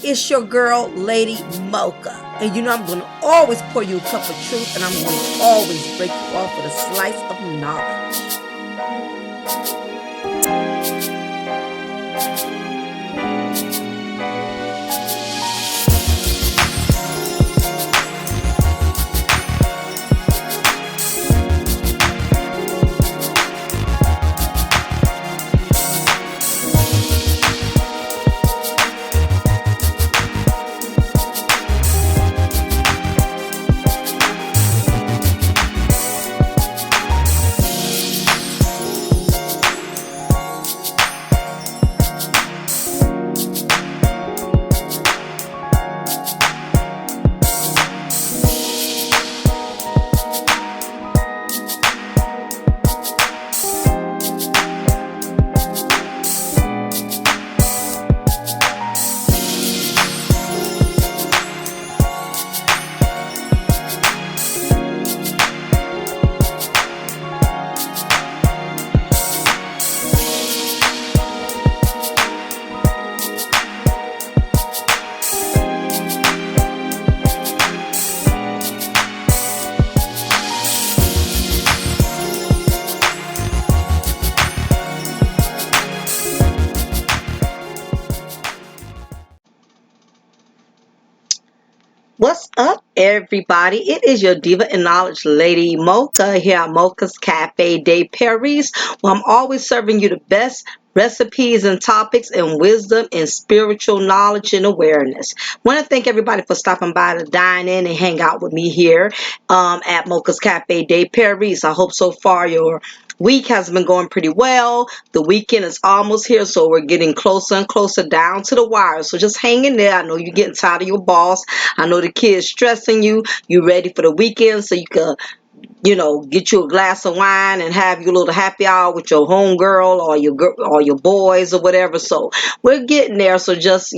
It's your girl, Lady Mocha. And you know I'm going to always pour you a cup of truth, and I'm going to always break you off with a slice of knowledge. What's up, everybody? It is your Diva and Knowledge Lady Mocha here at Mocha's Cafe de Paris, where I'm always serving you the best recipes and topics and wisdom and spiritual knowledge and awareness. Want to thank everybody for stopping by to dine in and hang out with me here at Mocha's Cafe de Paris. I hope so far your week has been going pretty well. The weekend is almost here, so we're getting closer and closer down to the wire. So just hang in there. I know you're getting tired of your boss. I know the kids stressing you. You ready for the weekend so you can, get you a glass of wine and have your little happy hour with your homegirl or your girl or your boys or whatever. So we're getting there. So just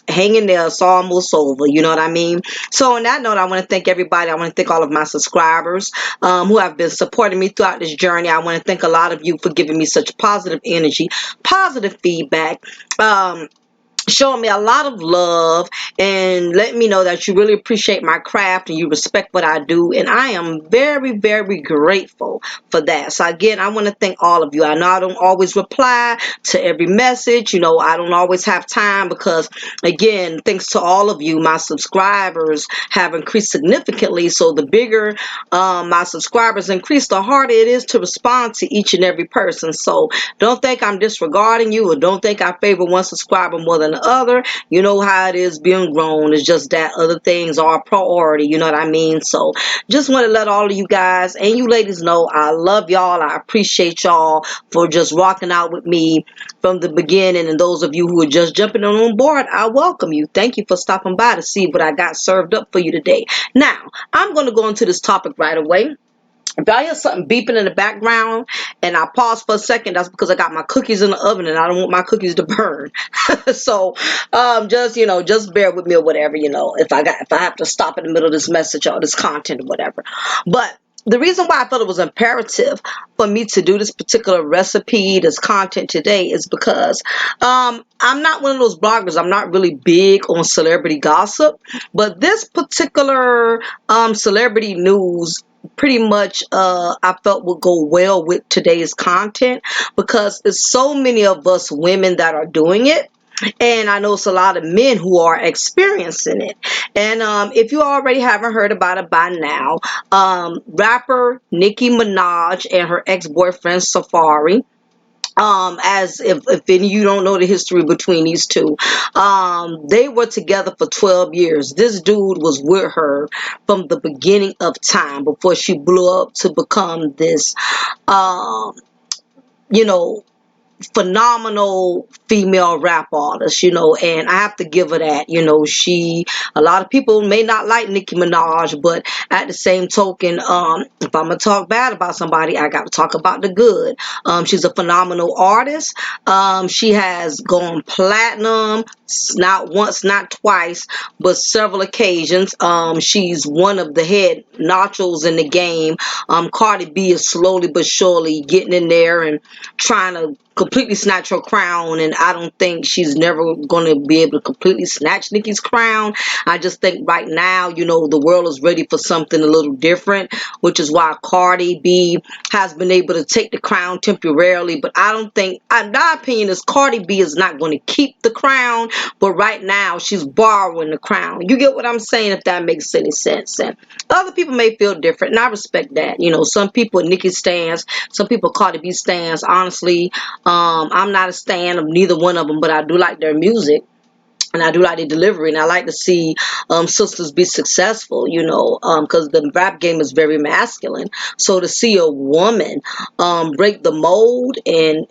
hang in there. It's almost over. You know what I mean? So on that note, I want to thank everybody. I want to thank all of my subscribers who have been supporting me throughout this journey. I want to thank a lot of you for giving me such positive energy, positive feedback. Showing me a lot of love and letting me know that you really appreciate my craft and you respect what I do, and I am very, very grateful for that. So again, I want to thank all of you. I know I don't always reply to every message. I don't always have time because, again, thanks to all of you, my subscribers have increased significantly. So the bigger my subscribers increase, the harder it is to respond to each and every person. So don't think I'm disregarding you, or don't think I favor one subscriber more than the other. You know how it is being grown. It's just that other things are a priority. You know what I mean? So just want to let all of you guys and you ladies know I love y'all. I appreciate y'all for just rocking out with me from the beginning. And those of you who are just jumping on board, I welcome you. Thank you for stopping by to see what I got served up for you today. Now, I'm going to go into this topic right away. If y'all hear something beeping in the background and I pause for a second, that's because I got my cookies in the oven and I don't want my cookies to burn. So just bear with me or whatever, if I have to stop in the middle of this message or this content or whatever. But the reason why I thought it was imperative for me to do this particular recipe, this content today, is because I'm not one of those bloggers. I'm not really big on celebrity gossip, but this particular celebrity news pretty much I felt would go well with today's content, because it's so many of us women that are doing it. And I know it's a lot of men who are experiencing it. And if you already haven't heard about it by now, rapper Nicki Minaj and her ex-boyfriend Safaree, as if any of you don't know the history between these two, they were together for 12 years. This dude was with her from the beginning of time, before she blew up to become this you know phenomenal female rap artist, and I have to give her that. A lot of people may not like Nicki Minaj, but at the same token, if I'm gonna talk bad about somebody, I got to talk about the good. She's a phenomenal artist. She has gone platinum, not once, not twice, but several occasions. She's one of the head nachos in the game. Cardi B is slowly but surely getting in there and trying to completely snatch her crown, and I don't think she's never going to be able to completely snatch Nicki's crown. I just think right now, the world is ready for something a little different, which is why Cardi B has been able to take the crown temporarily. But I don't think, in my opinion, is Cardi B is not going to keep the crown, but right now she's borrowing the crown. You get what I'm saying? If that makes any sense. And other people may feel different, and I respect that. Some people Nicki stands, some people Cardi B stands. Honestly, I'm not a stan of neither one of them, but I do like their music. And I do like the delivery, and I like to see sisters be successful, because the rap game is very masculine. So to see a woman break the mold, and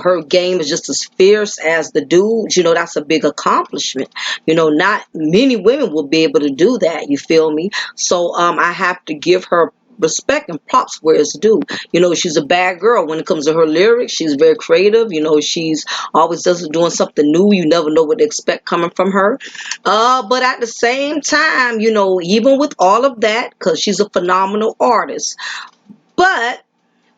her game is just as fierce as the dudes, that's a big accomplishment. Not many women will be able to do that, you feel me? So I have to give her respect and props where it's due. She's a bad girl when it comes to her lyrics. She's very creative. She's always doing something new. You never know what to expect coming from her. But at the same time, even with all of that, because she's a phenomenal artist, but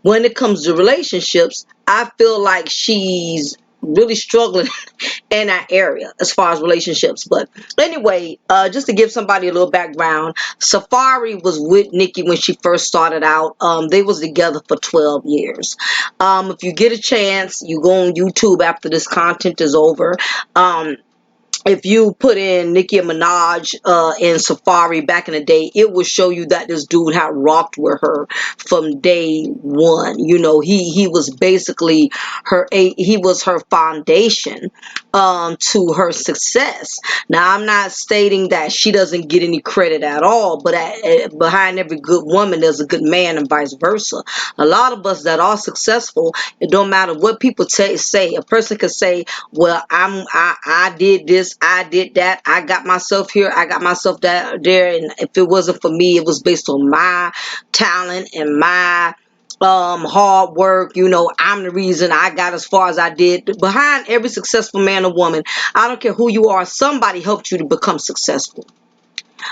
when it comes to relationships, I feel like she's really struggling in that area as far as relationships. But anyway, just to give somebody a little background, Safari was with Nicki when she first started out. They was together for 12 years. If you get a chance, you go on YouTube after this content is over. If you put in Nicki Minaj and Safari back in the day, it will show you that this dude had rocked with her from day one. He was basically he was her foundation to her success. Now, I'm not stating that she doesn't get any credit at all, but behind every good woman, there's a good man, and vice versa. A lot of us that are successful, it don't matter what people say. A person could say, well, I did this, I did that, I got myself here, I got myself there, and if it wasn't for me, it was based on my talent and my hard work. I'm the reason I got as far as I did. Behind every successful man or woman, I don't care who you are, somebody helped you to become successful.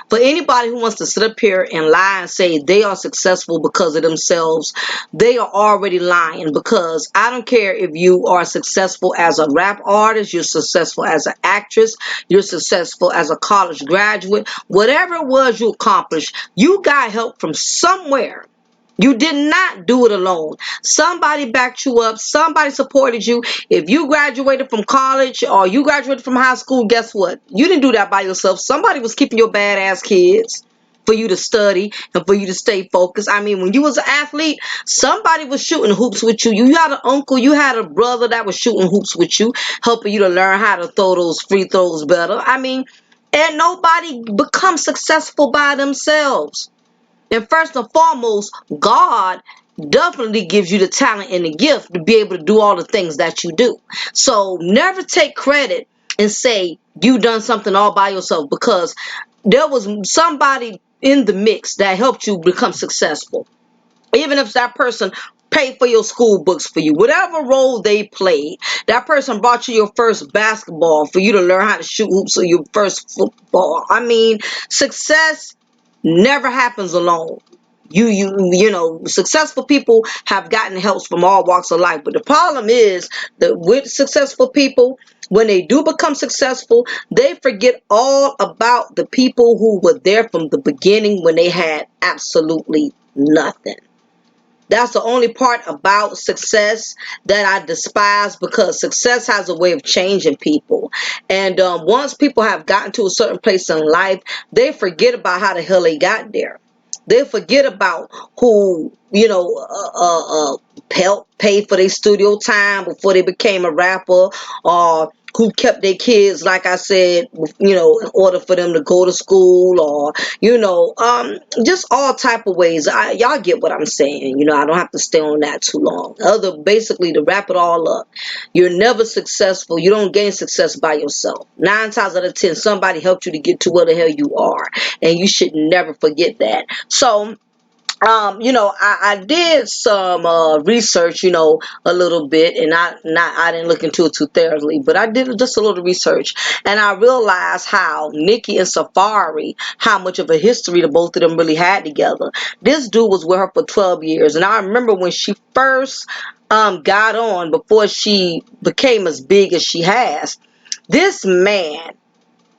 For anybody who wants to sit up here and lie and say they are successful because of themselves, they are already lying. Because I don't care if you are successful as a rap artist, you're successful as an actress, you're successful as a college graduate, whatever it was you accomplished, you got help from somewhere. You did not do it alone. Somebody backed you up. Somebody supported you. If you graduated from college or you graduated from high school, guess what? You didn't do that by yourself. Somebody was keeping your badass kids for you to study and for you to stay focused. I mean, when you was an athlete, somebody was shooting hoops with you. You had an uncle, you had a brother that was shooting hoops with you, helping you to learn how to throw those free throws better. I mean, and nobody becomes successful by themselves. And first and foremost, God definitely gives you the talent and the gift to be able to do all the things that you do. So never take credit and say you done something all by yourself, because there was somebody in the mix that helped you become successful. Even if that person paid for your school books for you, whatever role they played, that person bought you your first basketball for you to learn how to shoot hoops, or your first football. I mean, success never happens alone. Successful people have gotten help from all walks of life. But the problem is that with successful people, when they do become successful, they forget all about the people who were there from the beginning when they had absolutely nothing. That's the only part about success that I despise, because success has a way of changing people. And once people have gotten to a certain place in life, they forget about how the hell they got there. They forget about who, paid for their studio time before they became a rapper, or who kept their kids, like I said, in order for them to go to school, or, just all type of ways. Y'all get what I'm saying. I don't have to stay on that too long. Basically, to wrap it all up, you're never successful. You don't gain success by yourself. 9 times out of 10, somebody helped you to get to where the hell you are. And you should never forget that. So, I did some research, a little bit, and I didn't look into it too thoroughly, but I did just a little research, and I realized how Nicki and Safari, how much of a history the both of them really had together. This dude was with her for 12 years, and I remember when she first got on before she became as big as she has, this man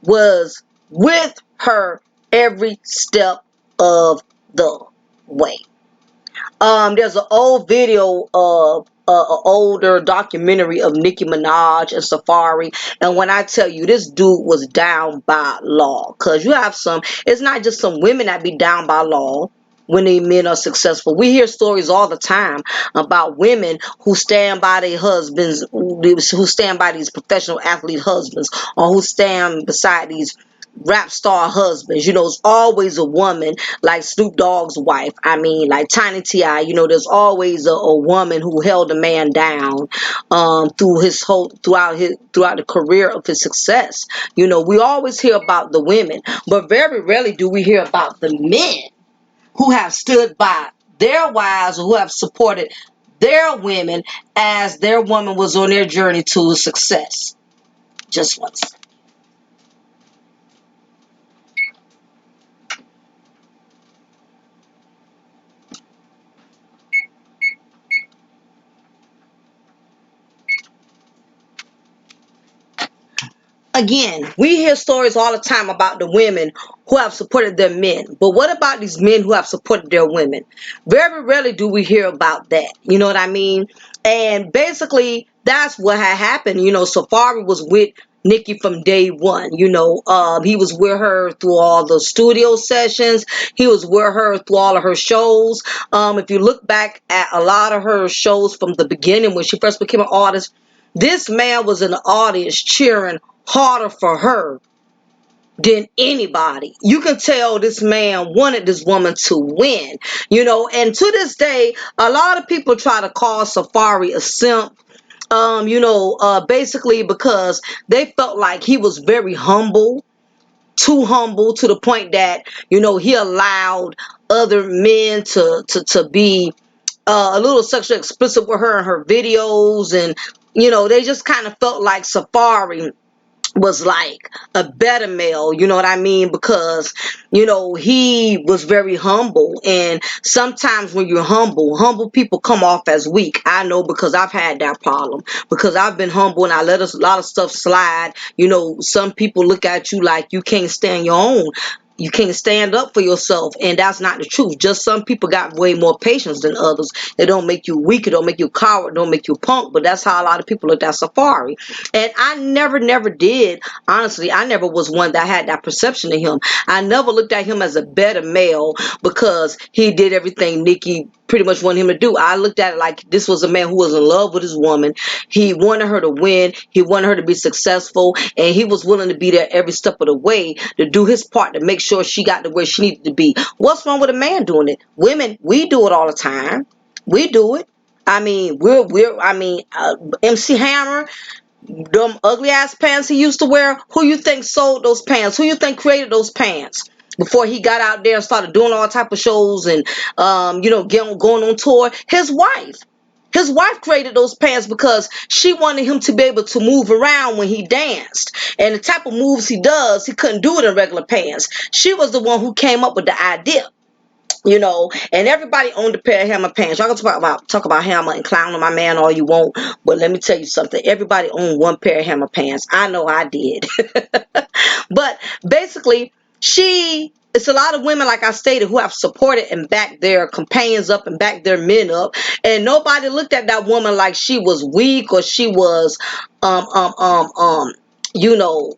was with her every step of the way. There's an old video of an older documentary of Nicki Minaj and Safari, and when I tell you, this dude was down by law, cause you have some. It's not just some women that be down by law when they men are successful. We hear stories all the time about women who stand by their husbands, who stand by these professional athlete husbands, or who stand beside these rap star husbands. It's always a woman, like Snoop Dogg's wife. I mean, like Tiny T.I. There's always a woman who held a man down throughout the career of his success. We always hear about the women, but very rarely do we hear about the men who have stood by their wives, or who have supported their women as their woman was on their journey to success. Just once. Again, we hear stories all the time about the women who have supported their men. But what about these men who have supported their women? Very rarely do we hear about that. You know what I mean? And basically, that's what had happened. Safari was with Nicki from day one. He was with her through all the studio sessions. He was with her through all of her shows. If you look back at a lot of her shows from the beginning when she first became an artist, this man was in the audience cheering harder for her than anybody. You can tell this man wanted this woman to win, and to this day, a lot of people try to call Safari a simp. Basically because they felt like he was very humble, too humble, to the point that, he allowed other men to be a little sexually explicit with her in her videos. And they just kind of felt like Safari was like a better male, you know what I mean? Because, he was very humble. And sometimes when you're humble people come off as weak. I know, because I've had that problem. Because I've been humble and I let a lot of stuff slide. Some people look at you like you can't stand your own. You can't stand up for yourself, and that's not the truth. Just some people got way more patience than others. It don't make you weak, it don't make you coward, it don't make you punk, but that's how a lot of people looked at Safari. And I never did. Honestly, I never was one that had that perception of him. I never looked at him as a better male because he did everything Nicki pretty much wanted him to do. I looked at it like this was a man who was in love with his woman. He wanted her to win. He wanted her to be successful, and he was willing to be there every step of the way to do his part to make sure she got to where she needed to be. What's wrong with a man doing it? Women, we do it all the time. We do it. I mean, MC Hammer, them ugly ass pants he used to wear, who you think sold those pants? Who you think created those pants? Before he got out there and started doing all type of shows and going on tour, his wife created those pants because she wanted him to be able to move around when he danced. And the type of moves he does, he couldn't do it in regular pants. She was the one who came up with the idea. And everybody owned a pair of Hammer pants. Y'all can talk about Hammer and clown on my man all you want, but let me tell you something. Everybody owned one pair of Hammer pants. I know I did. But basically, it's a lot of women, like I stated, who have supported and backed their companions up and backed their men up, and nobody looked at that woman like she was weak or she was, you know,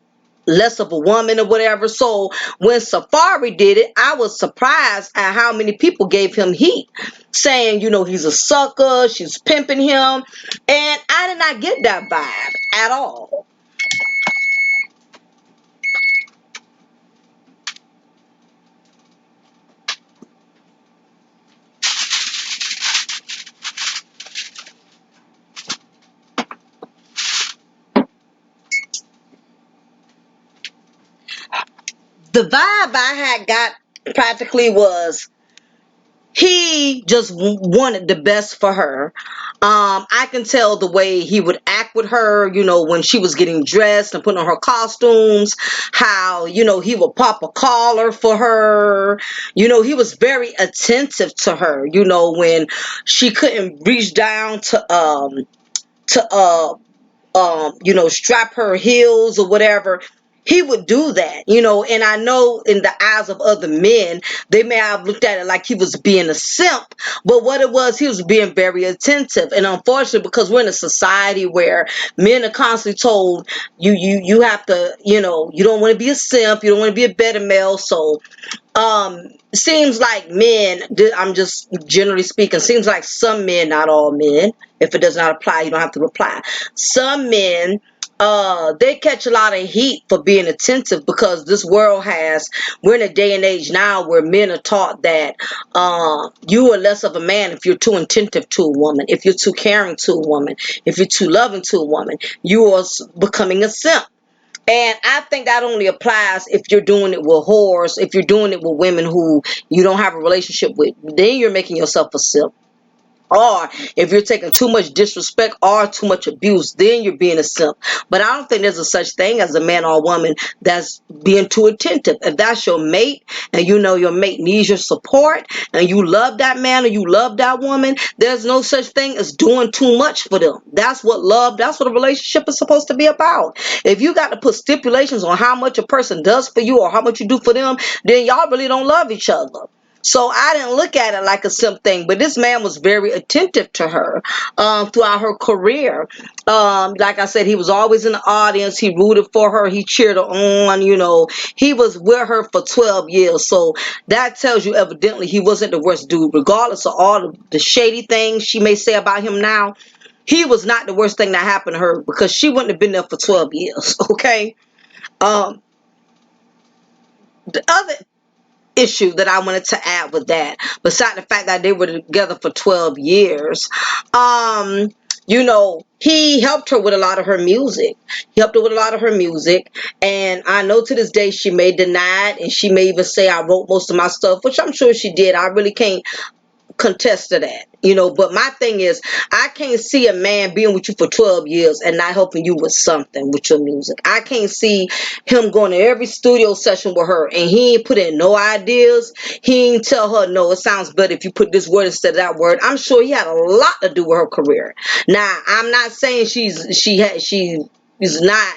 less of a woman or whatever. So when Safari did it, I was surprised at how many people gave him heat, saying, he's a sucker, she's pimping him, and I did not get that vibe at all. The vibe I had got practically was he just wanted the best for her. I can tell the way he would act back with her, when she was getting dressed and putting on her costumes, how, he would pop a collar for her. He was very attentive to her, when she couldn't reach down to strap her heels or whatever. He would do that, and I know in the eyes of other men, they may have looked at it like he was being a simp, but what it was, he was being very attentive. And unfortunately, because we're in a society where men are constantly told, you have to, you don't want to be a simp, you don't want to be a better male. So seems like men, I'm just generally speaking, seems like some men, not all men, if it does not apply, you don't have to reply. Some men, they catch a lot of heat for being attentive, because this world we're in a day and age now where men are taught that you are less of a man if you're too attentive to a woman, if you're too caring to a woman, if you're too loving to a woman, you are becoming a simp. And I think that only applies if you're doing it with whores, if you're doing it with women who you don't have a relationship with. Then you're making yourself a simp. Or if you're taking too much disrespect or too much abuse, then you're being a simp. But I don't think there's a such thing as a man or a woman that's being too attentive. If that's your mate, and you know your mate needs your support, and you love that man or you love that woman, there's no such thing as doing too much for them. That's what a relationship is supposed to be about. If you got to put stipulations on how much a person does for you or how much you do for them, then y'all really don't love each other. So I didn't look at it like a simp thing, but this man was very attentive to her throughout her career. Like I said, he was always in the audience. He rooted for her. He cheered her on. He was with her for 12 years. So that tells you evidently he wasn't the worst dude, regardless of all the shady things she may say about him now. He was not the worst thing that happened to her, because she wouldn't have been there for 12 years. Okay. Um, the other issue that I wanted to add with that, besides the fact that they were together for 12 years, he helped her with a lot of her music. He helped her with a lot of her music. And I know to this day she may deny it, and she may even say I wrote most of my stuff, which I'm sure she did. I really can't contest to that, but my thing is, I can't see a man being with you for 12 years and not helping you with something with your music. I can't see him going to every studio session with her and he ain't put in no ideas. He ain't tell her, no, it sounds better if you put this word instead of that word. I'm sure he had a lot to do with her career. Now, I'm not saying she is not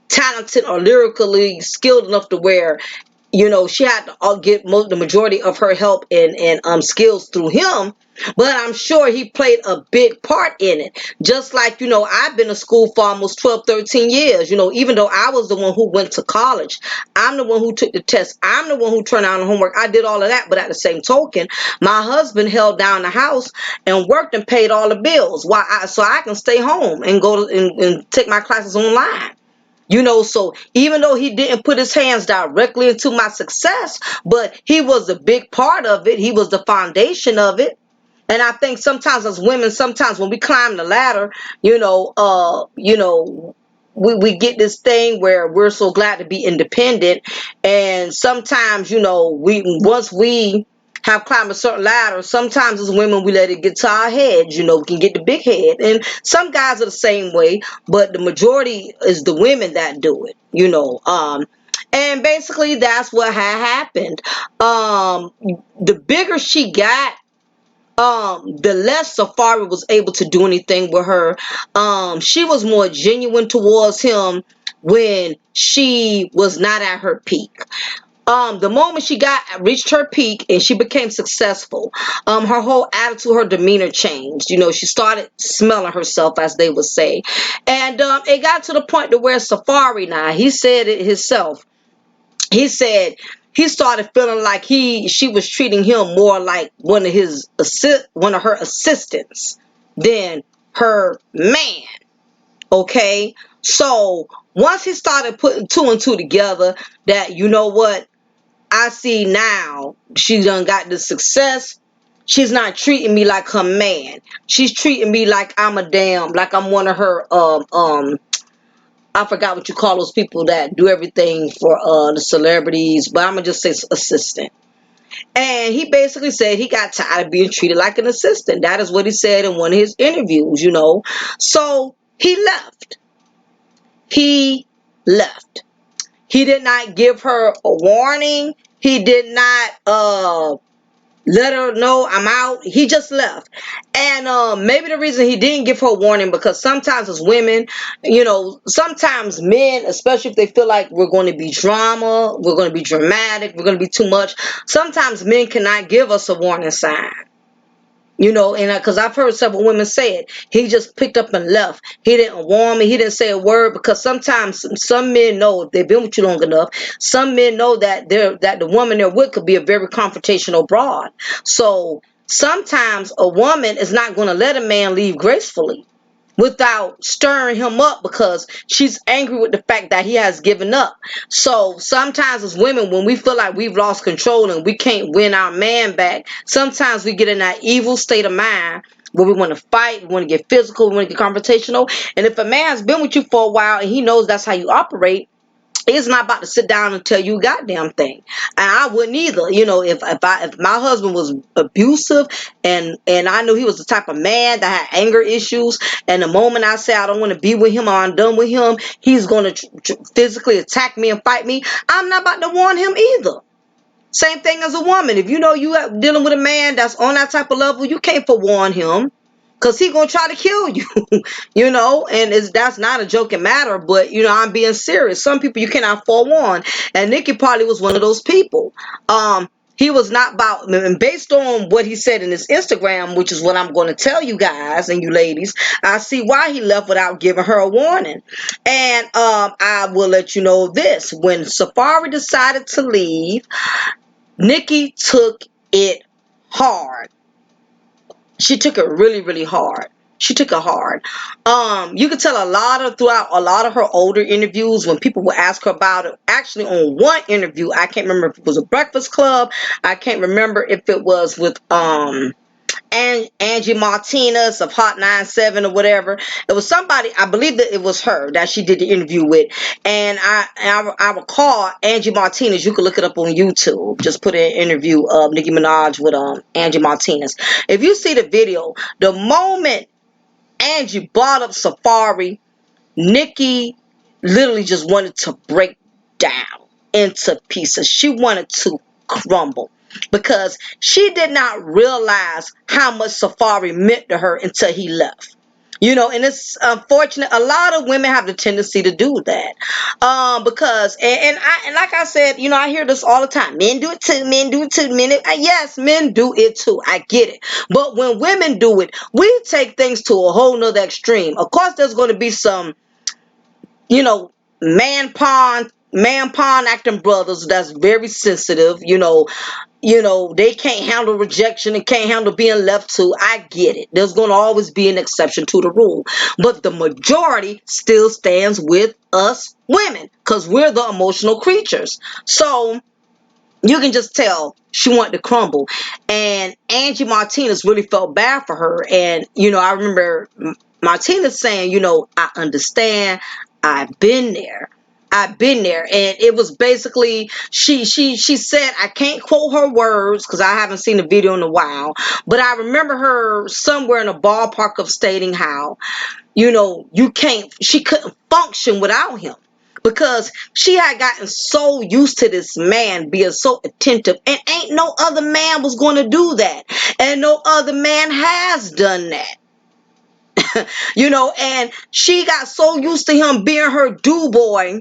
talented or lyrically skilled enough to where she had to get the majority of her help and skills through him, but I'm sure he played a big part in it. Just like, I've been to school for almost 12, 13 years, even though I was the one who went to college. I'm the one who took the test. I'm the one who turned out the homework. I did all of that, but at the same token, my husband held down the house and worked and paid all the bills so I can stay home and go and take my classes online. So even though he didn't put his hands directly into my success, but he was a big part of it. He was the foundation of it. And I think sometimes as women, sometimes when we climb the ladder, we get this thing where we're so glad to be independent. And sometimes, once we have climbed a certain ladder, sometimes as women we let it get to our heads, we can get the big head. And some guys are the same way, but the majority is the women that do it, and basically that's what had happened. The bigger she got, the less Safari was able to do anything with her. She was more genuine towards him when she was not at her peak. The moment she reached her peak and she became successful, her whole attitude, her demeanor changed. She started smelling herself, as they would say. And it got to the point to where Safari, now he said it himself, he said he started feeling like she was treating him more like one of her assistants than her man. Okay, so once he started putting two and two together, that what I see now, she done got the success. She's not treating me like her man. She's treating me like like I'm one of her I forgot what you call those people that do everything for the celebrities, but I'm gonna just say assistant. And he basically said he got tired of being treated like an assistant. That is what he said in one of his interviews, So He left. He left. He did not give her a warning. He did not let her know I'm out. He just left. And maybe the reason he didn't give her a warning, because sometimes as women, sometimes men, especially if they feel like we're going to be drama, we're going to be dramatic, we're going to be too much, sometimes men cannot give us a warning sign. And because I've heard several women say it, he just picked up and left. He didn't warn me. He didn't say a word, because sometimes some men know, if they've been with you long enough. Some men know that the woman they're with could be a very confrontational broad. So sometimes a woman is not going to let a man leave gracefully without stirring him up, because she's angry with the fact that he has given up. So sometimes as women, when we feel like we've lost control and we can't win our man back, sometimes we get in that evil state of mind where we want to fight, we want to get physical, we want to get confrontational. And if a man's been with you for a while and he knows that's how you operate, he's not about to sit down and tell you a goddamn thing. And I wouldn't either. If my husband was abusive, and I knew he was the type of man that had anger issues, and the moment I say I don't want to be with him or I'm done with him, he's going to physically attack me and fight me, I'm not about to warn him either. Same thing as a woman. If you know you are dealing with a man that's on that type of level, you can't forewarn him, because he gonna try to kill you. And that's not a joking matter, but I'm being serious. Some people you cannot forewarn, and Nikki probably was one of those people. He was not about, and based on what he said in his Instagram, which is what I'm going to tell you guys and you ladies, I see why he left without giving her a warning. And I will let you know this: when Safari decided to leave, Nikki took it hard. She took it really, really hard. She took it hard. You could tell throughout a lot of her older interviews, when people would ask her about it. Actually, on one interview, I can't remember if it was a Breakfast Club. I can't remember if it was with and Angie Martinez of Hot 97 or whatever. It was somebody, I believe that it was her that she did the interview with. And I recall Angie Martinez. You can look it up on YouTube. Just put in an interview of Nicki Minaj with Angie Martinez. If you see the video, the moment Angie brought up Safari, Nikki literally just wanted to break down into pieces. She wanted to crumble, because she did not realize how much Safari meant to her until he left. And it's unfortunate. A lot of women have the tendency to do that, because and like I said, I hear this all the time. Men do it too. Men do it too. Yes, men do it too. I get it. But when women do it, we take things to a whole nother extreme. Of course, there's going to be some, man pawn acting brothers that's very sensitive. They can't handle rejection and can't handle being left to. I get it. There's going to always be an exception to the rule. But the majority still stands with us women, because we're the emotional creatures. So you can just tell she wanted to crumble. And Angie Martinez really felt bad for her. And, I remember Martinez saying, I understand. I've been there. And it was basically, she said, I can't quote her words because I haven't seen the video in a while, but I remember her somewhere in a ballpark of stating how, she couldn't function without him, because she had gotten so used to this man being so attentive, and ain't no other man was going to do that, and no other man has done that. And she got so used to him being her do boy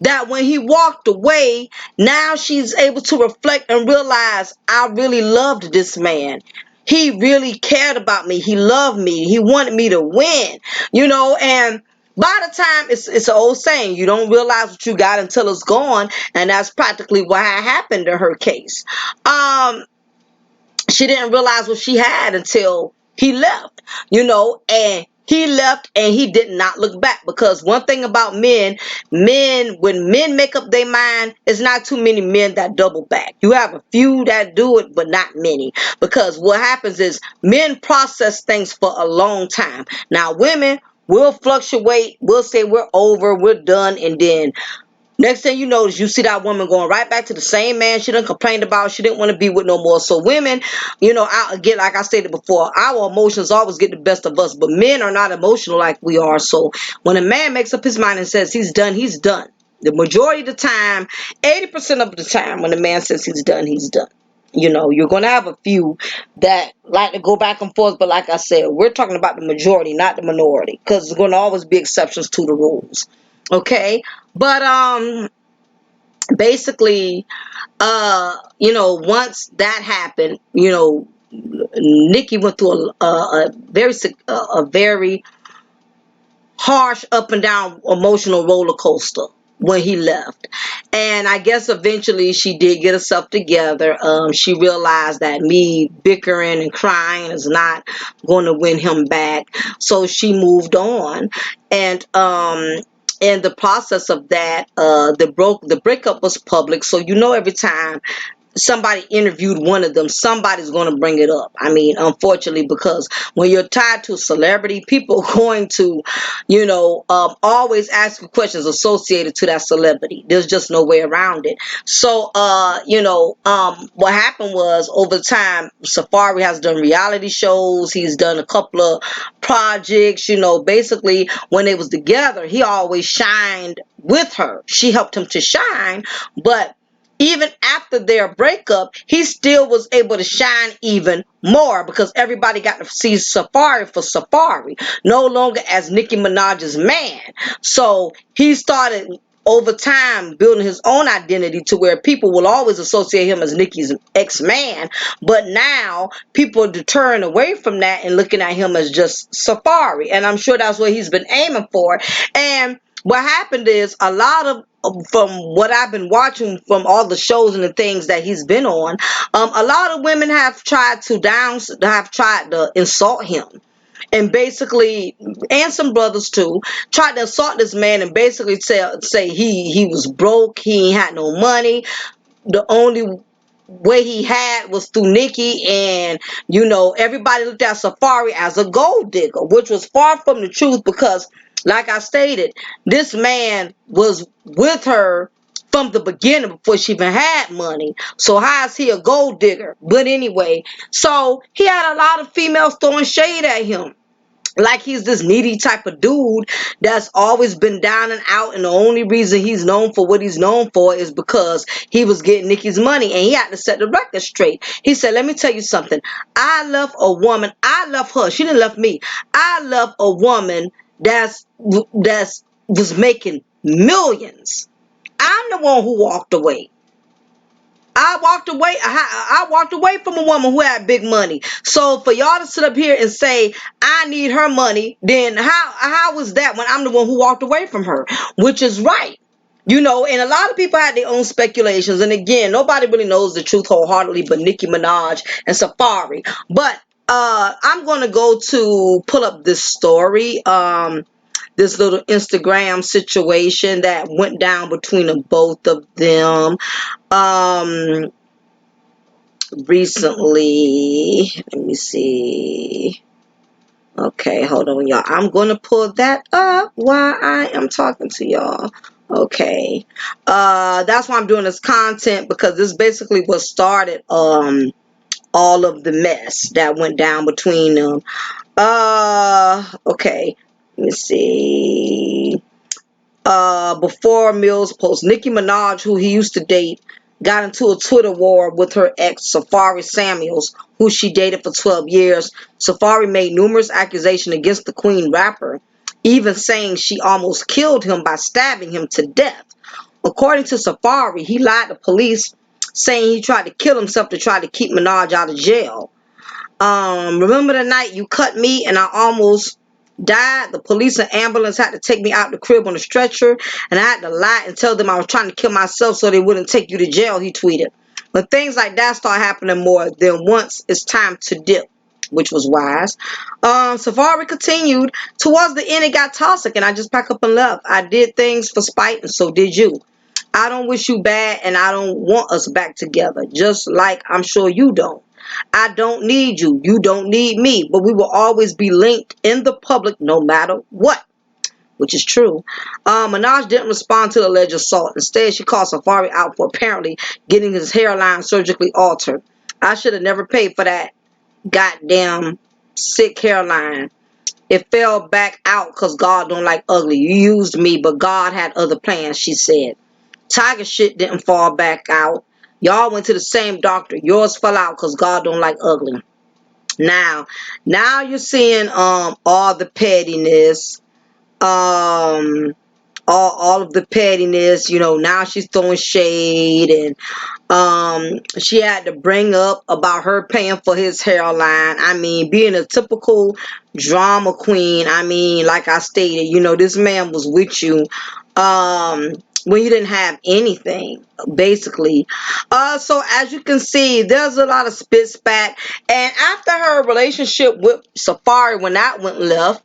that when he walked away, now she's able to reflect and realize, I really loved this man. He really cared about me. He loved me. He wanted me to win, and by the time, it's an old saying, you don't realize what you got until it's gone. And that's practically what happened in her case. She didn't realize what she had until he left, and he left and he did not look back. Because one thing about when men make up their mind, it's not too many men that double back. You have a few that do it, but not many. Because what happens is men process things for a long time. Now, women will fluctuate. We'll say we're over, we're done, and then Next thing you notice, you see that woman going right back to the same man she done complained about. She didn't want to be with no more. So women, again, like I stated before, our emotions always get the best of us. But men are not emotional like we are. So when a man makes up his mind and says he's done, he's done. The majority of the time, 80% of the time, when a man says he's done, he's done. You're going to have a few that like to go back and forth. But like I said, we're talking about the majority, not the minority. Because there's going to always be exceptions to the rules. Okay? But basically, once that happened, Nikki went through a very harsh up and down emotional roller coaster when he left. And I guess eventually she did get herself together. She realized that me bickering and crying is not going to win him back. So she moved on. And in the process of that, the breakup was public. So every time somebody interviewed one of them, somebody's going to bring it up. I mean, unfortunately, because when you're tied to a celebrity, people are going to, always ask you questions associated to that celebrity. There's just no way around it. So, what happened was over time, Safari has done reality shows. He's done a couple of projects. Basically, when they was together, he always shined with her. She helped him to shine, but even after their breakup, he still was able to shine even more because everybody got to see Safari for Safari, no longer as Nicki Minaj's man. So he started over time building his own identity to where people will always associate him as Nicki's ex-man. But now people are deterring away from that and looking at him as just Safari. And I'm sure that's what he's been aiming for. And what happened is a lot of from what I've been watching from all the shows and the things that he's been on, a lot of women have tried to insult him. And basically, and some brothers too, tried to assault this man and basically say he was broke, he ain't had no money. The only way he had was through Nikki, and everybody looked at Safari as a gold digger, which was far from the truth because, like I stated, this man was with her from the beginning before she even had money. So how is he a gold digger? But anyway, so he had a lot of females throwing shade at him, like he's this needy type of dude that's always been down and out, and the only reason he's known for what he's known for is because he was getting Nicki's money, and he had to set the record straight. He said, let me tell you something. I love a woman. I love her. She didn't love me. I love a woman that's was making millions. I'm the one who walked away. I walked away. I walked away from a woman who had big money. So for y'all to sit up here and say I need her money, then how was that when I'm the one who walked away from her? Which is right. And a lot of people had their own speculations. And again, nobody really knows the truth wholeheartedly but Nicki Minaj and Safari. But I'm going to go to pull up this story. This little Instagram situation that went down between the both of them. Um, Recently, let me see. Okay, hold on, y'all. I'm gonna pull that up while I am talking to y'all. Okay. That's why I'm doing this content, because this basically what started all of the mess that went down between them. Okay. Let me see. Before Mills post, Nicki Minaj, who he used to date, got into a Twitter war with her ex, Safari Samuels, who she dated for 12 years. Safari made numerous accusations against the Queen rapper, even saying she almost killed him by stabbing him to death. According to Safari, he lied to police, saying he tried to kill himself to try to keep Minaj out of jail. Remember the night you cut me and I almost died? The police and ambulance had to take me out the crib on a stretcher, and I had to lie and tell them I was trying to kill myself so they wouldn't take you to jail, he tweeted. When things like that start happening more than once, it's time to dip, which was wise. Safari continued. Towards the end, it got toxic, and I just packed up and left. I did things for spite, and so did you. I don't wish you bad, and I don't want us back together, just like I'm sure you don't. I don't need you. You don't need me. But we will always be linked in the public no matter what. which is true. Minaj didn't respond to the alleged assault. Instead, she called Safari out for apparently getting his hairline surgically altered. I should have never paid for that goddamn sick hairline. It fell back out because God don't like ugly. You used me, but God had other plans, she said. Tiger shit didn't fall back out. Y'all went to the same doctor. Yours fell out because God don't like ugly. Now, now you're seeing all the pettiness, all of the pettiness. Now she's throwing shade, and she had to bring up about her paying for his hairline. I mean, being a typical drama queen. I mean, like I stated, this man was with you when you didn't have anything, basically. So as you can see, there's a lot of spit spat. And after her relationship with Safari, when that went left,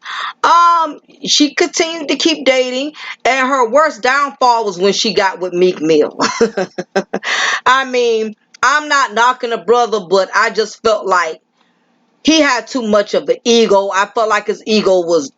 she continued to keep dating, and her worst downfall was when she got with Meek Mill. I mean, I'm not knocking a brother, but I just felt like he had too much of an ego. I felt like his ego was,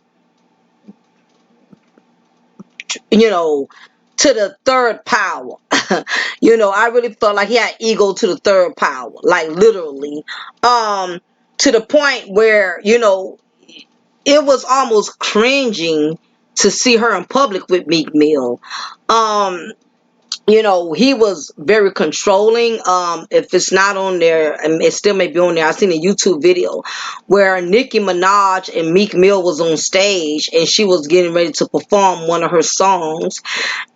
to the third power. I really felt like he had ego to the third power, like literally, to the point where, it was almost cringing to see her in public with Meek Mill. He was very controlling. If it's not on there, and it still may be on there, I seen a YouTube video where Nicki Minaj and Meek Mill was on stage, and she was getting ready to perform one of her songs.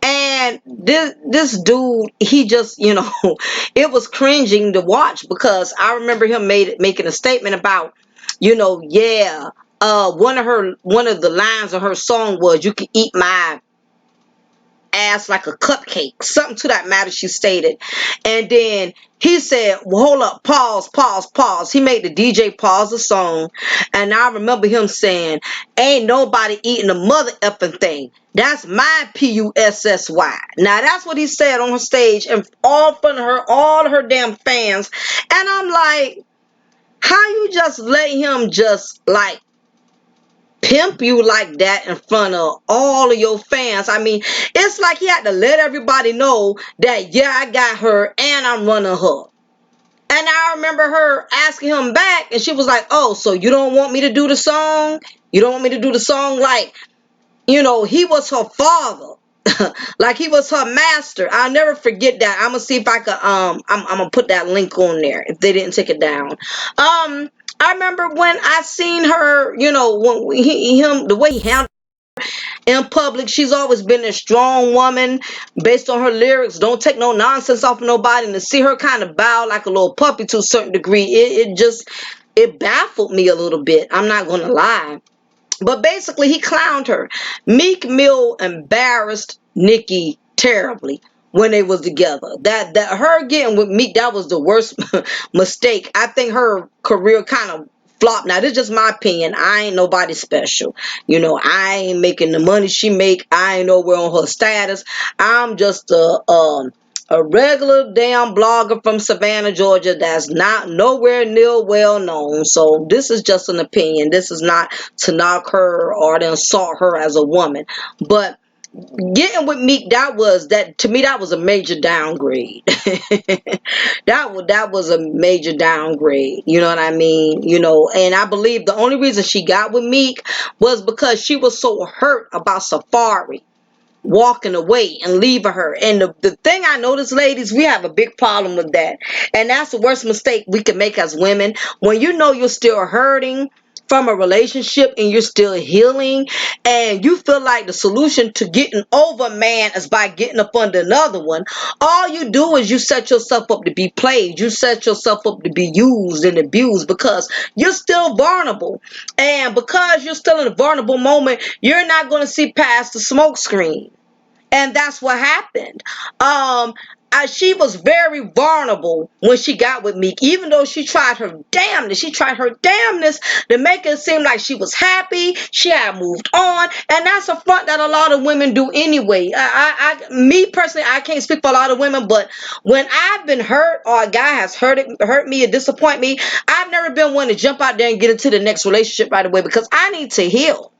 And this dude, he just, it was cringing to watch, because I remember him making a statement about, yeah, one of the lines of her song was, "You can eat my ass like a cupcake," something to that matter, she stated. And then he said, "Well, hold up, pause, pause, pause." He made the DJ pause the song, and I remember him saying, "Ain't nobody eating a mother effing thing. That's my Pussy." Now that's what he said on her stage, and all in front of her, all her damn fans. And I'm like, how you just let him just like pimp you like that in front of all of your fans? I mean, it's like he had to let everybody know that, yeah, I got her and I'm running her. And I remember her asking him back, and she was like, "Oh, so you don't want me to do the song? You don't want me to do the song like, he was her father." Like he was her master. I'll never forget that. I'm gonna see if I could I'm gonna put that link on there if they didn't take it down. I remember when I seen her, when him, the way he handled in public. She's always been a strong woman based on her lyrics. Don't take no nonsense off of nobody. And to see her kind of bow like a little puppy to a certain degree, it baffled me a little bit. I'm not gonna lie. But basically, he clowned her. Meek Mill embarrassed Nicki terribly when they was together. That her getting with Meek, that was the worst mistake. I think her career kind of flopped. Now, this is just my opinion. I ain't nobody special. I ain't making the money she make. I ain't nowhere on her status. I'm just a regular damn blogger from Savannah, Georgia, that's not nowhere near well known. So this is just an opinion. This is not to knock her or to insult her as a woman. But getting with Meek, that to me, that was a major downgrade. That was a major downgrade. You know what I mean? And I believe the only reason she got with Meek was because she was so hurt about Safari walking away and leaving her. And the thing I notice, ladies, we have a big problem with that. And that's the worst mistake we can make as women. When you're still hurting from a relationship and you're still healing, and you feel like the solution to getting over a man is by getting up under another one, all you do is you set yourself up to be played. You set yourself up to be used and abused, because you're still vulnerable. And because you're still in a vulnerable moment, you're not going to see past the smoke screen. And that's what happened. She was very vulnerable when she got with Meek, even though she tried her damnness. She tried her damnness to make it seem like she was happy, she had moved on, and that's a front that a lot of women do anyway. Me personally, I can't speak for a lot of women, but when I've been hurt or a guy has hurt me or disappoint me, I've never been one to jump out there and get into the next relationship right away, because I need to heal.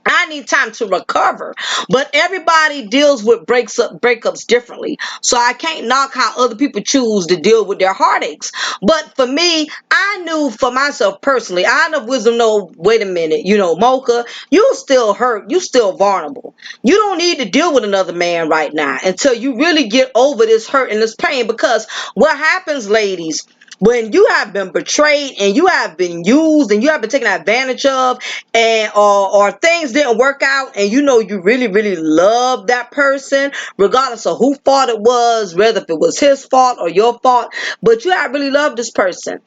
I need time to recover. But everybody deals with breakups differently. So I can't knock how other people choose to deal with their heartaches. But for me, I knew for myself personally, I enough wisdom know, wait a minute, Mocha, you still hurt, you still vulnerable. You don't need to deal with another man right now until you really get over this hurt and this pain. Because what happens, ladies, when you have been betrayed and you have been used and you have been taken advantage of, and or things didn't work out, and you really really love that person regardless of who fault it was, whether if it was his fault or your fault, but you have really loved this person.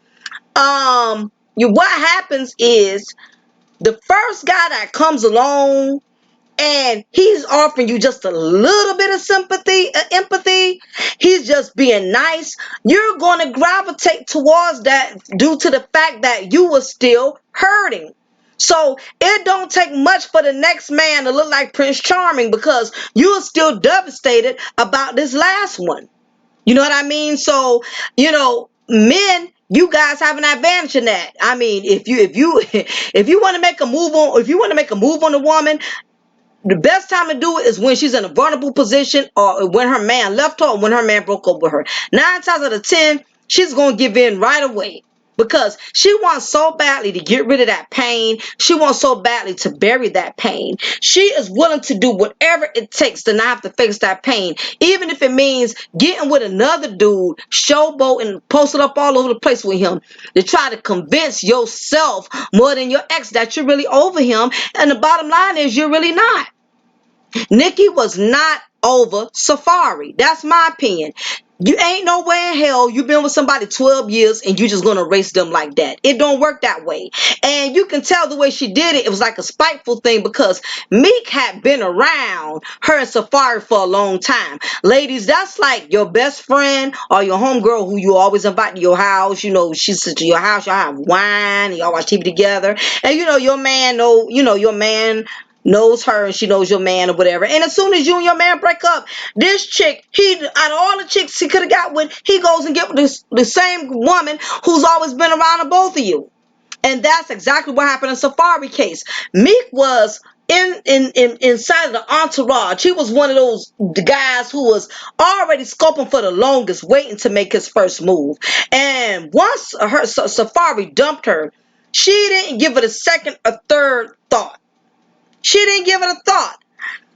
What happens is the first guy that comes along and he's offering you just a little bit of sympathy, empathy, he's just being nice, you're going to gravitate towards that due to the fact that you were still hurting. So it don't take much for the next man to look like Prince Charming because you're still devastated about this last one. You know what I mean? So, men, you guys have an advantage in that. I mean, if you if you want to make a move on, if you want to make a move on a woman, the best time to do it is when she's in a vulnerable position, or when her man left her, or when her man broke up with her. 9 times out of 10, she's going to give in right away because she wants so badly to get rid of that pain. She wants so badly to bury that pain. She is willing to do whatever it takes to not have to face that pain, even if it means getting with another dude, showboat and posting up all over the place with him to try to convince yourself more than your ex that you're really over him. And the bottom line is you're really not. Nikki was not over Safari. That's my opinion. You ain't no way in hell you been with somebody 12 years and you just gonna erase them like that. It don't work that way. And you can tell the way she did it, it was like a spiteful thing because Meek had been around her and Safari for a long time. Ladies, that's like your best friend or your homegirl who you always invite to your house. She's to your house, y'all have wine, y'all watch TV together. And your man knows her and she knows your man or whatever. And as soon as you and your man break up, this chick, out of all the chicks he could have got with, he goes and get with the same woman who's always been around the both of you. And that's exactly what happened in Safari case. Meek was inside of the entourage. He was one of those guys who was already scoping for the longest, waiting to make his first move. And once Safari dumped her, she didn't give it a second or third thought. She didn't give it a thought.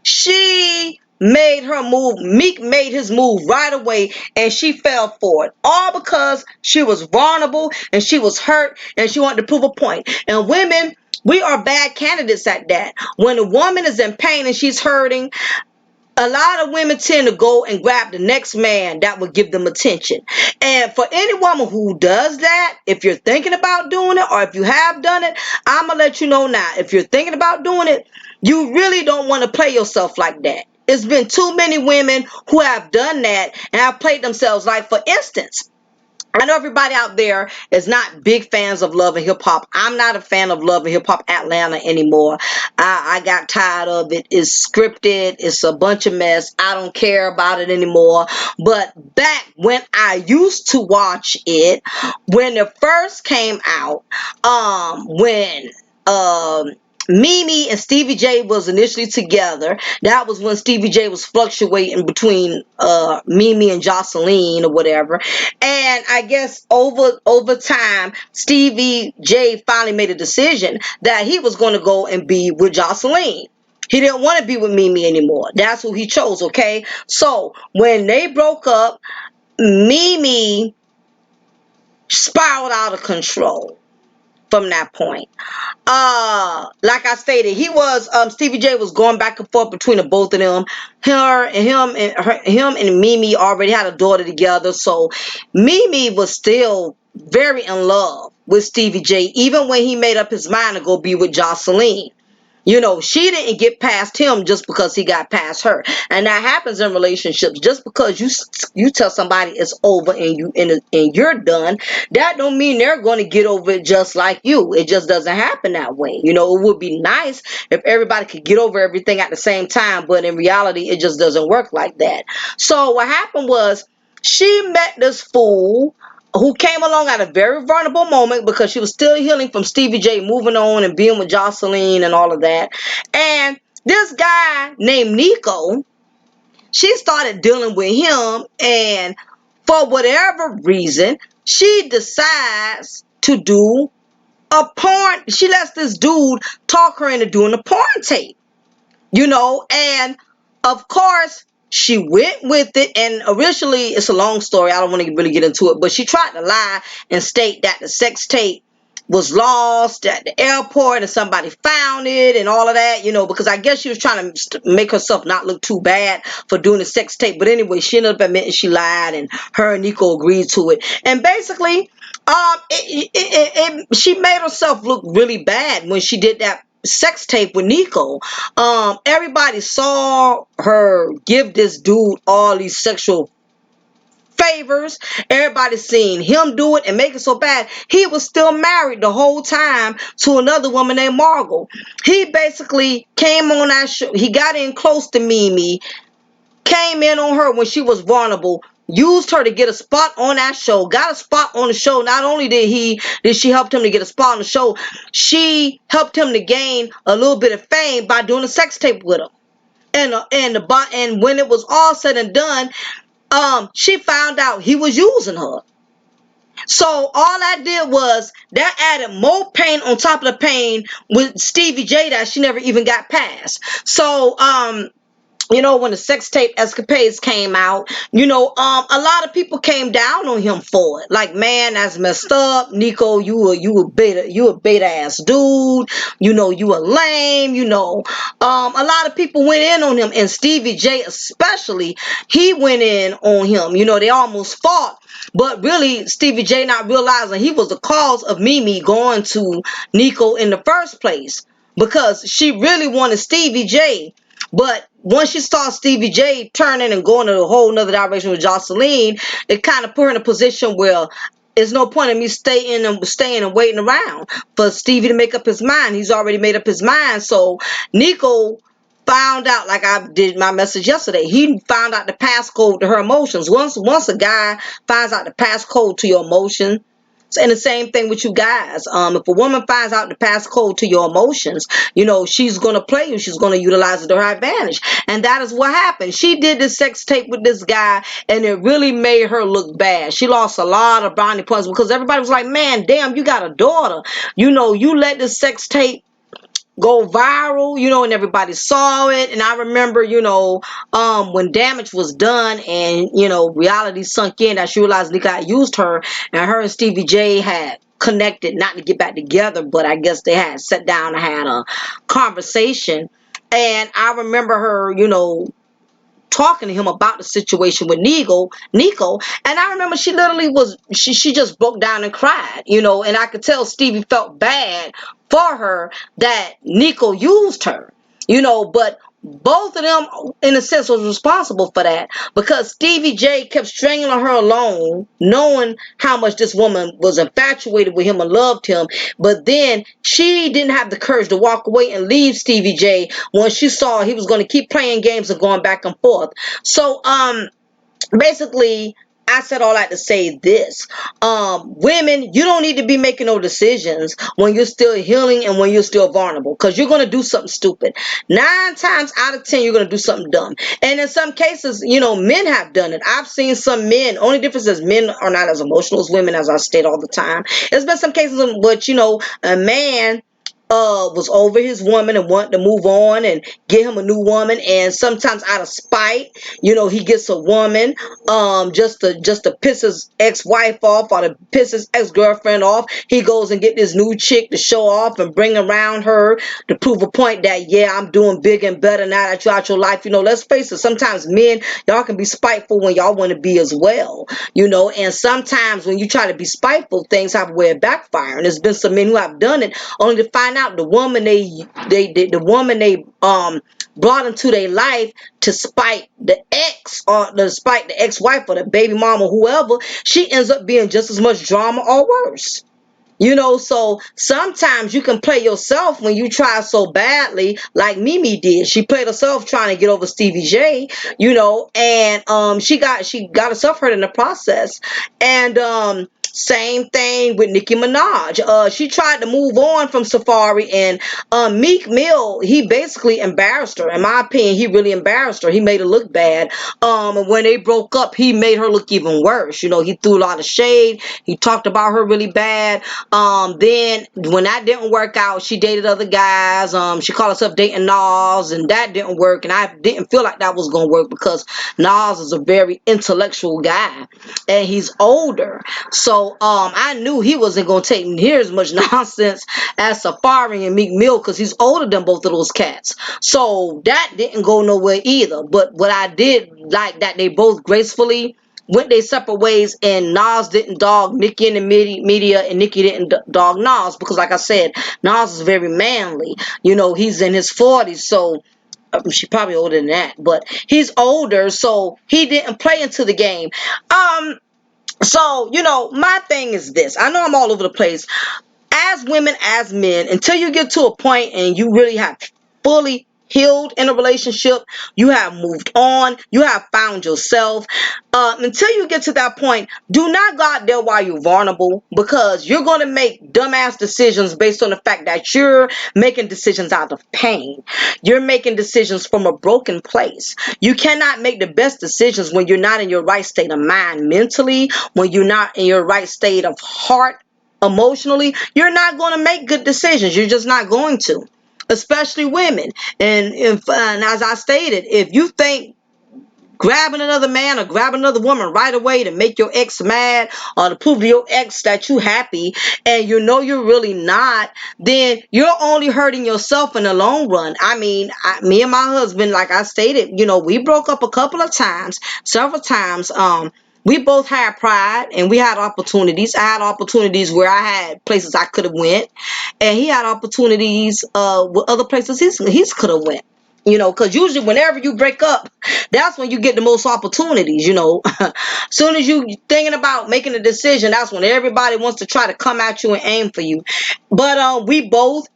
She made her move. Meek made his move right away and she fell for it. All because she was vulnerable and she was hurt and she wanted to prove a point. And women, we are bad candidates at that. When a woman is in pain and she's hurting, a lot of women tend to go and grab the next man that would give them attention. And for any woman who does that, if you're thinking about doing it or if you have done it, I'm going to let you know now. If you're thinking about doing it, you really don't want to play yourself like that. It's been too many women who have done that and have played themselves. Like, for instance, I know everybody out there is not big fans of Love and Hip Hop. I'm not a fan of Love and Hip Hop Atlanta anymore. I got tired of it. It's scripted. It's a bunch of mess. I don't care about it anymore. But back when I used to watch it, when it first came out, when Mimi and Stevie J was initially together. That was when Stevie J was fluctuating between Mimi and Jocelyn or whatever. And I guess over time, Stevie J finally made a decision that he was going to go and be with Jocelyn. He didn't want to be with Mimi anymore. That's who he chose, okay? So when they broke up, Mimi spiraled out of control from that point. Like I stated, Stevie J was going back and forth between the both of them. Him and Mimi already had a daughter together, so Mimi was still very in love with Stevie J, even when he made up his mind to go be with Jocelyn. She didn't get past him just because he got past her. And that happens in relationships. Just because you tell somebody it's over and you're done, that don't mean they're going to get over it just like you. It just doesn't happen that way. It would be nice if everybody could get over everything at the same time, but in reality, it just doesn't work like that. So what happened was she met this fool who came along at a very vulnerable moment because she was still healing from Stevie J moving on and being with Jocelyn and all of that. And this guy named Nico, she started dealing with him, and for whatever reason, she decides to do a porn. She lets this dude talk her into doing a porn tape, and of course she went with it. And originally, it's a long story, I don't want to really get into it, but she tried to lie and state that the sex tape was lost at the airport and somebody found it and all of that, because I guess she was trying to make herself not look too bad for doing the sex tape. But anyway, she ended up admitting she lied, and her and Nico agreed to it. And basically, she made herself look really bad when she did that sex tape with Nico. Everybody saw her give this dude all these sexual favors. Everybody seen him do it and make it so bad. He was still married the whole time to another woman named Margot. He basically came on that show. He got in close to Mimi, came in on her when she was vulnerable, used her to get a spot on that show, got a spot on the show. Not only did she help him to get a spot on the show, she helped him to gain a little bit of fame by doing a sex tape with him. And when it was all said and done, she found out he was using her. So all that did was that added more pain on top of the pain with Stevie J that she never even got past. So when the sex tape escapades came out, a lot of people came down on him for it. Like, man, that's messed up. Nico, you a beta ass dude. You a lame. A lot of people went in on him, and Stevie J especially, he went in on him. They almost fought. But really, Stevie J not realizing he was the cause of Mimi going to Nico in the first place, because she really wanted Stevie J. But once she saw Stevie J turning and going in a whole nother direction with Jocelyn, it kind of put her in a position where there's no point in me staying and waiting around for Stevie to make up his mind. He's already made up his mind. So Nico found out, like I did my message yesterday, he found out the passcode to her emotions. Once a guy finds out the passcode to your emotion, and the same thing with you guys. If a woman finds out the passcode to your emotions, she's going to play you. She's going to utilize it to her advantage. And that is what happened. She did this sex tape with this guy, and it really made her look bad. She lost a lot of brownie points because everybody was like, man, damn, you got a daughter. You let this sex tape go viral, and everybody saw it. And I remember, when damage was done and, reality sunk in, that she realized Nika had used her, and her and Stevie J had connected, not to get back together, but I guess they had sat down and had a conversation. And I remember her, talking to him about the situation with Nico, and I remember she literally she just broke down and cried, and I could tell Stevie felt bad for her that Nico used her, but both of them, in a sense, was responsible for that, because Stevie J kept stringing her along, knowing how much this woman was infatuated with him and loved him. But then she didn't have the courage to walk away and leave Stevie J when she saw he was going to keep playing games and going back and forth. So, basically, I said all that to say this. Women, you don't need to be making no decisions when you're still healing and when you're still vulnerable, because you're going to do something stupid. 9 times out of 10, you're going to do something dumb. And in some cases, men have done it. I've seen some men. Only difference is men are not as emotional as women, as I state all the time. There's been some cases in which, a man was over his woman and wanted to move on and get him a new woman, and sometimes out of spite, he gets a woman just to piss his ex-wife off or to piss his ex-girlfriend off. He goes and get this new chick to show off and bring around her to prove a point that, yeah, I'm doing big and better now that you're out your life. Let's face it, sometimes men, y'all can be spiteful when y'all want to be as well, and sometimes when you try to be spiteful, things have a way of backfiring. There's been some men who have done it only to find out the woman they brought into their life to spite the ex, or to spite the ex-wife or the baby mama, whoever, she ends up being just as much drama or worse. So sometimes you can play yourself when you try so badly, like Mimi did. She played herself trying to get over Stevie J, and she got herself hurt in the process. And Same thing with Nicki Minaj. She tried to move on from Safari, and Meek Mill, he basically embarrassed her. In my opinion, he really embarrassed her. He made her look bad. And when they broke up, he made her look even worse. You know, he threw a lot of shade. He talked about her really bad. Then when that didn't work out, she dated other guys. She called herself dating Nas, and that didn't work. And I didn't feel like that was gonna work because Nas is a very intellectual guy, and he's older. So I knew he wasn't gonna take near as much nonsense as Safari and Meek Mill because he's older than both of those cats. So that didn't go nowhere either. But what I did like that they both gracefully went their separate ways, and Nas didn't dog Nicki in the media, and Nicki didn't dog Nas because, like I said, Nas is very manly. You know, he's in his 40s, so she probably older than that, but he's older, so he didn't play into the game. So, you know, my thing is this. I know I'm all over the place. As women, as men, until you get to a point and you really have fully healed in a relationship, you have moved on, you have found yourself. Until you get to that point, do not go out there while you're vulnerable, because you're going to make dumbass decisions based on the fact that you're making decisions out of pain. You're making decisions from a broken place. You cannot make the best decisions when you're not in your right state of mind mentally, when you're not in your right state of heart emotionally. You're not going to make good decisions. You're just not going to, especially women. And as I stated, if you think grabbing another man or grabbing another woman right away to make your ex mad or to prove to your ex that you happy, and you know you're really not, then you're only hurting yourself in the long run. I mean, me and my husband, like I stated, you know, we broke up a couple of times, several times. We both had pride and we had opportunities. I had opportunities where I had places I could have went, and he had opportunities with other places he's could have went. You know, because usually whenever you break up, that's when you get the most opportunities. You know, soon as you thinking about making a decision, that's when everybody wants to try to come at you and aim for you. But we both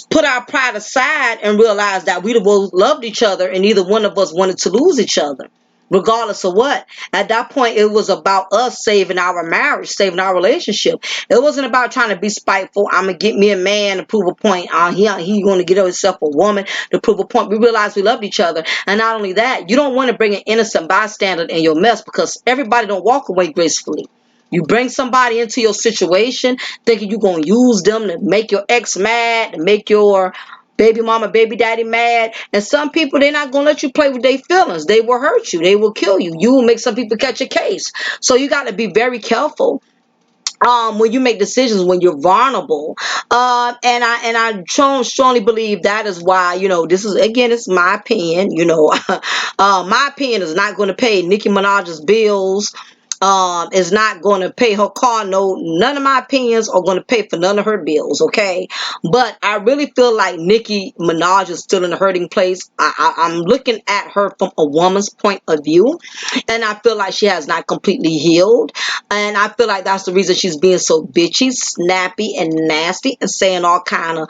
put our pride aside and realized that we both loved each other, and neither one of us wanted to lose each other, regardless of what. At that point, it was about us saving our marriage, saving our relationship. It wasn't about trying to be spiteful. I'm gonna get me a man to prove a point. He gonna get himself a woman to prove a point. We realized we loved each other, and not only that, you don't want to bring an innocent bystander in your mess, because everybody don't walk away gracefully. You bring somebody into your situation thinking you're going to use them to make your ex mad, to make your baby mama, baby daddy mad. And some people, they're not going to let you play with their feelings. They will hurt you. They will kill you. You will make some people catch a case. So you got to be very careful when you make decisions when you're vulnerable. And I strongly believe that is why, you know, this is, again, it's my opinion. You know, my opinion is not going to pay Nicki Minaj's bills, is not going to pay her car note. None of my opinions are going to pay for none of her bills, okay? But I really feel like Nicki Minaj is still in a hurting place. I'm looking at her from a woman's point of view, and I feel like she has not completely healed. And I feel like that's the reason she's being so bitchy, snappy, and nasty, and saying all kind of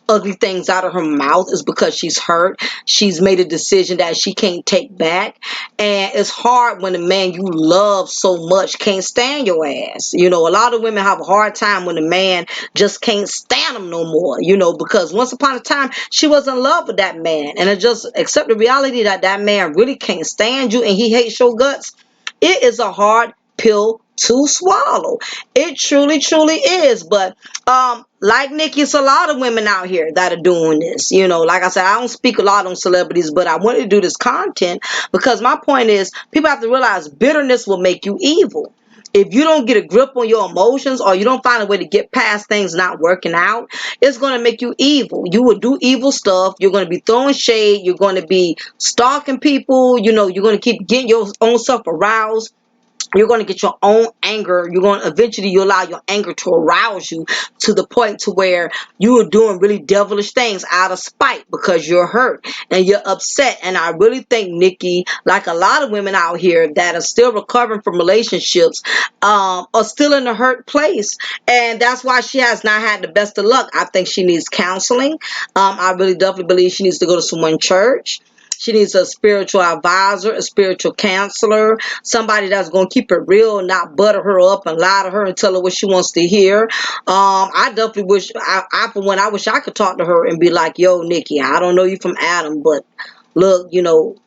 ugly things out of her mouth, is because she's hurt. She's made a decision that she can't take back. And it's hard when the man you love so much can't stand your ass. You know, a lot of women have a hard time when the man just can't stand them no more, you know, because once upon a time she was in love with that man, and it just accept the reality that that man really can't stand you and he hates your guts. It is a hard pill to swallow. It truly, truly is. But like Nikki, it's a lot of women out here that are doing this. You know, like I said, I don't speak a lot on celebrities, but I wanted to do this content because my point is, people have to realize bitterness will make you evil. If you don't get a grip on your emotions, or you don't find a way to get past things not working out, it's going to make you evil. You will do evil stuff. You're going to be throwing shade. You're going to be stalking people. You know, you're going to keep getting your own self aroused. You're going to get your own anger. You're going to eventually, you allow your anger to arouse you to the point to where you are doing really devilish things out of spite because you're hurt and you're upset. And I really think Nikki, like a lot of women out here that are still recovering from relationships, are still in a hurt place. And that's why she has not had the best of luck. I think she needs counseling. I really definitely believe she needs to go to someone church. She needs a spiritual advisor, a spiritual counselor, somebody that's going to keep it real, not butter her up and lie to her and tell her what she wants to hear. I definitely wish, for one, I wish I could talk to her and be like, yo, Nikki, I don't know you from Adam, but look,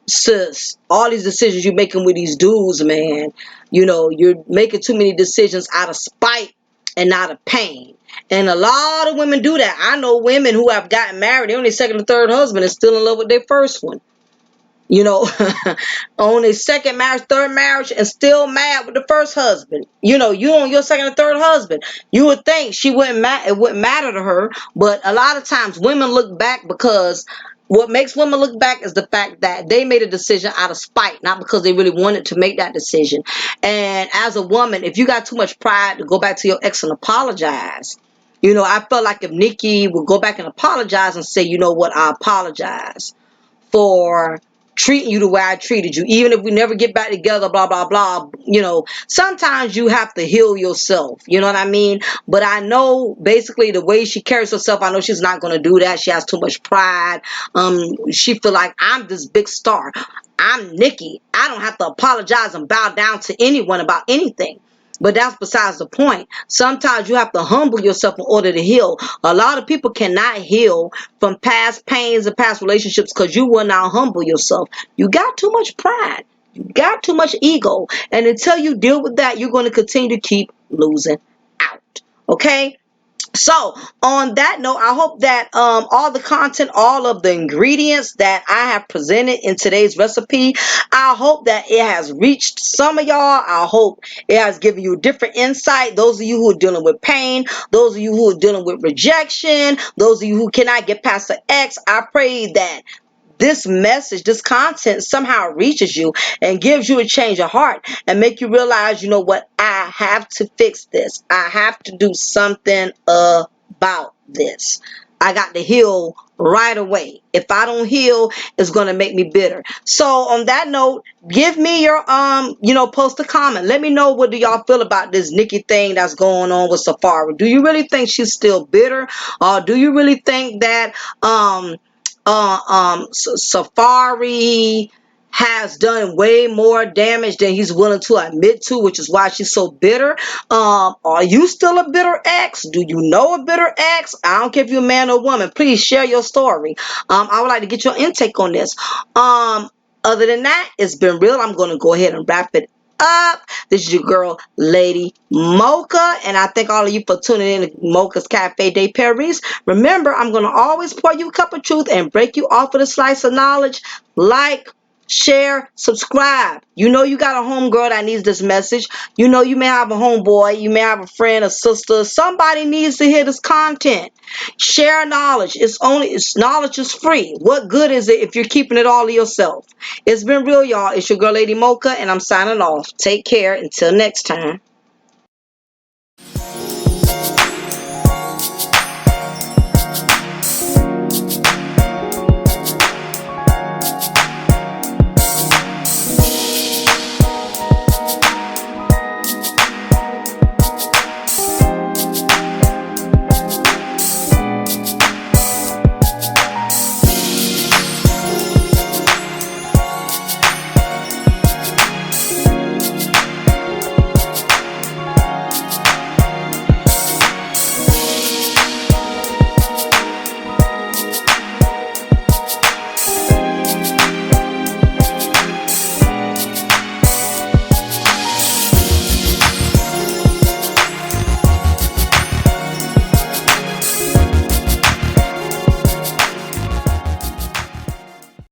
sis, all these decisions you're making with these dudes, man, you're making too many decisions out of spite and not of pain. And a lot of women do that. I know women who have gotten married, they're on their second or third husband and still in love with their first one. you know, on his second marriage, third marriage, and still mad with the first husband. You on your second or third husband. You would think it wouldn't matter to her, but a lot of times women look back because what makes women look back is the fact that they made a decision out of spite, not because they really wanted to make that decision. And as a woman, if you got too much pride to go back to your ex and apologize, I felt like if Nikki would go back and apologize and say, you know what, I apologize for treating you the way I treated you, even if we never get back together, blah, blah, blah. Sometimes you have to heal yourself. You know what I mean? But I know basically the way she carries herself, I know she's not going to do that. She has too much pride. She feel like I'm this big star. I'm Nikki. I don't have to apologize and bow down to anyone about anything. But that's besides the point. Sometimes you have to humble yourself in order to heal. A lot of people cannot heal from past pains and past relationships because you will not humble yourself. You got too much pride. You got too much ego. And until you deal with that, you're going to continue to keep losing out. Okay? So on that note, I hope that all the content, all of the ingredients that I have presented in today's recipe, I hope that it has reached some of y'all. I hope it has given you different insight. Those of you who are dealing with pain, those of you who are dealing with rejection, those of you who cannot get past the ex, I pray that this message, this content somehow reaches you and gives you a change of heart and make you realize, you know what, I have to fix this. I have to do something about this. I got to heal right away. If I don't heal, it's going to make me bitter. So on that note, give me your, post a comment. Let me know, what do y'all feel about this Nikki thing that's going on with Safaree? Do you really think she's still bitter? Or do you really think that, Safaree has done way more damage than he's willing to admit to, which is why she's so bitter? Are you still a bitter ex? Do you know a bitter ex? I don't care if you're a man or woman. Please share your story. I would like to get your intake on this. Other than that, it's been real. I'm going to go ahead and wrap it up. This is your girl, Lady Mocha, and I thank all of you for tuning in to Mocha's Cafe de Paris. Remember, I'm going to always pour you a cup of truth and break you off with a slice of knowledge. Like, share, subscribe. You know you got a homegirl that needs this message. You know you may have a homeboy, you may have a friend, a sister. Somebody needs to hear this content. Share knowledge. Knowledge is free. What good is it if you're keeping it all to yourself? It's been real, y'all. It's your girl, Lady Mocha, and I'm signing off. Take care. Until next time.